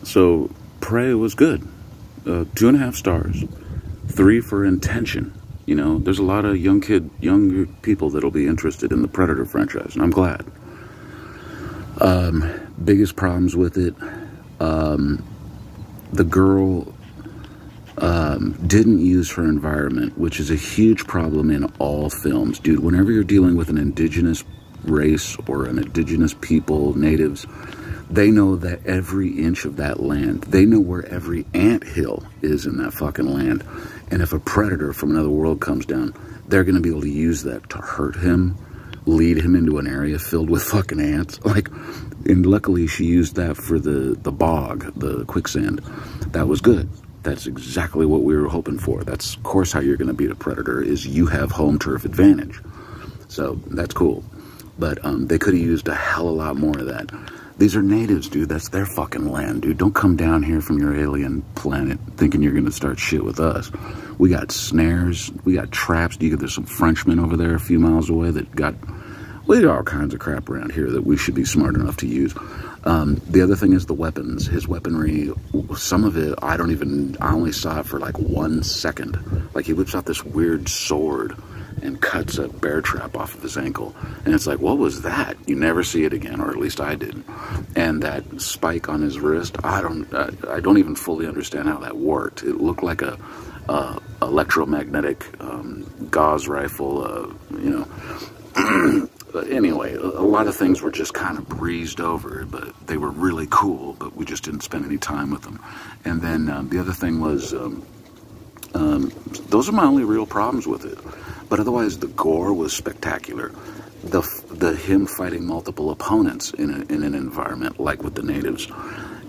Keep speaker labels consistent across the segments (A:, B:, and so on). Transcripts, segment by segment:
A: So Prey was good. 2.5 stars. 3 for intention. You know, there's a lot of younger people that'll be interested in the Predator franchise, and I'm glad. Biggest problems with it, the girl didn't use her environment, which is a huge problem in all films. Dude, whenever you're dealing with an indigenous race or an indigenous people, natives, they know that every inch of that land, they know where every anthill is in that fucking land. And if a predator from another world comes down, they're going to be able to use that to hurt him, lead him into an area filled with fucking ants. Like, and luckily she used that for the bog, the quicksand. That was good. That's exactly what we were hoping for. That's, of course, how you're going to beat a predator, is you have home turf advantage. So that's cool. But they could have used a hell of a lot more of that. These are natives, dude. That's their fucking land, dude. Don't come down here from your alien planet thinking you're going to start shit with us. We got snares. We got traps. There's some Frenchmen over there a few miles away that got... We got all kinds of crap around here that we should be smart enough to use. The other thing is the weapons. His weaponry, some of it, I only saw it for like 1 second. Like, he whips out this weird sword and cuts a bear trap off of his ankle. And it's like, what was that? You never see it again, or at least I didn't. And that spike on his wrist, I don't even fully understand how that worked. It looked like a electromagnetic gauze rifle, you know. But anyway, a lot of things were just kind of breezed over, but they were really cool, but we just didn't spend any time with them. And then the other thing was, those are my only real problems with it. But otherwise, the gore was spectacular. The him fighting multiple opponents in an environment like with the natives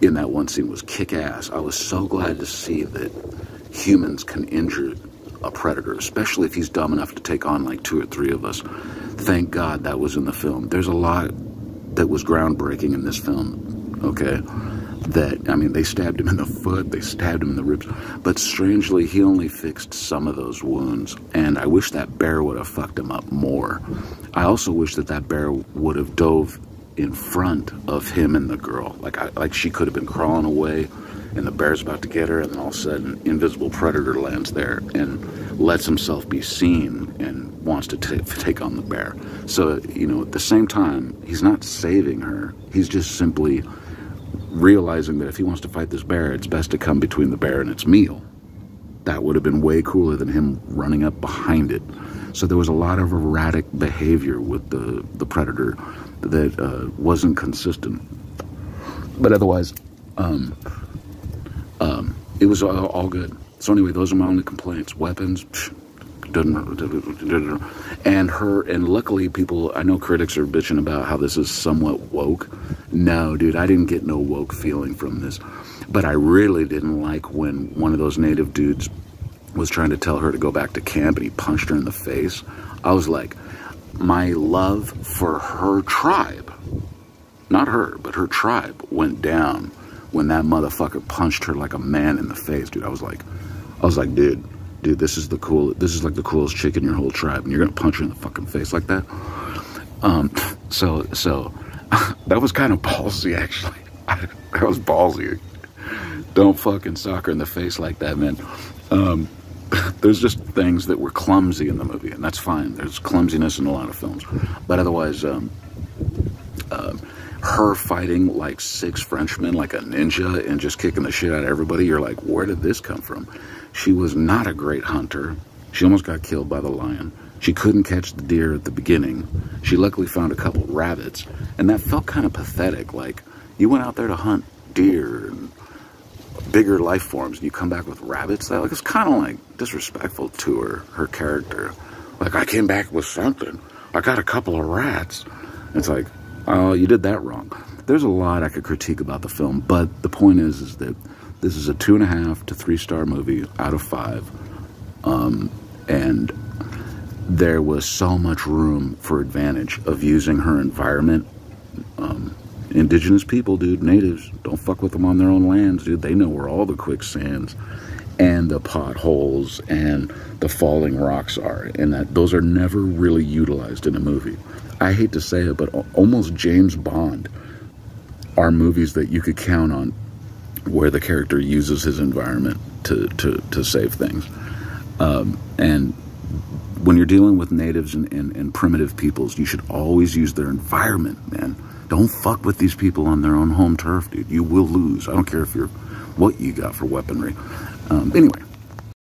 A: in that one scene was kick-ass. I was so glad to see that humans can injure a predator, especially if he's dumb enough to take on like 2 or 3 of us. Thank God that was in the film. There's a lot that was groundbreaking in this film, okay? That, I mean, they stabbed him in the foot, they stabbed him in the ribs, but strangely, he only fixed some of those wounds, and I wish that bear would have fucked him up more. I also wish that bear would have dove in front of him and the girl. Like she could have been crawling away, and the bear's about to get her, and then all of a sudden, invisible predator lands there and lets himself be seen and wants to take on the bear. So, you know, at the same time, he's not saving her. He's just simply realizing that if he wants to fight this bear, it's best to come between the bear and its meal. That would have been way cooler than him running up behind it. So there was a lot of erratic behavior with the predator that wasn't consistent. But otherwise, it was all good. So anyway, those are my only complaints. Weapons, and luckily people, I know critics are bitching about how this is somewhat woke. No, dude, I didn't get no woke feeling from this. But I really didn't like when one of those native dudes was trying to tell her to go back to camp and he punched her in the face. I was like, my love for her tribe, not her, but her tribe went down when that motherfucker punched her like a man in the face, dude. I was like, dude, this is like the coolest chick in your whole tribe, and you're gonna punch her in the fucking face like that. So that was kind of ballsy, actually. That was ballsy. Don't fucking sock her in the face like that, man. There's just things that were clumsy in the movie, and that's fine. There's clumsiness in a lot of films, but otherwise, her fighting like 6 Frenchmen like a ninja and just kicking the shit out of everybody, you're like, where did this come from? She was not a great hunter. She almost got killed by the lion. She couldn't catch the deer at the beginning. She luckily found a couple rabbits, and that felt kind of pathetic. Like, you went out there to hunt deer and bigger life forms, and you come back with rabbits. That, like, it's kind of like disrespectful to her character. Like, I came back with something. I got a couple of rats. It's like, oh, you did that wrong. There's a lot I could critique about the film, but the point is that this is a 2.5 to 3-star movie out of 5, and there was so much room for advantage of using her environment. Indigenous people, dude, natives, don't fuck with them on their own lands, dude. They know where all the quicksands and the potholes and the falling rocks are, and that those are never really utilized in a movie. I hate to say it, but almost James Bond are movies that you could count on where the character uses his environment to save things. And when you're dealing with natives and primitive peoples, you should always use their environment, man. Don't fuck with these people on their own home turf, dude. You will lose. I don't care if you're what you got for weaponry. Anyway.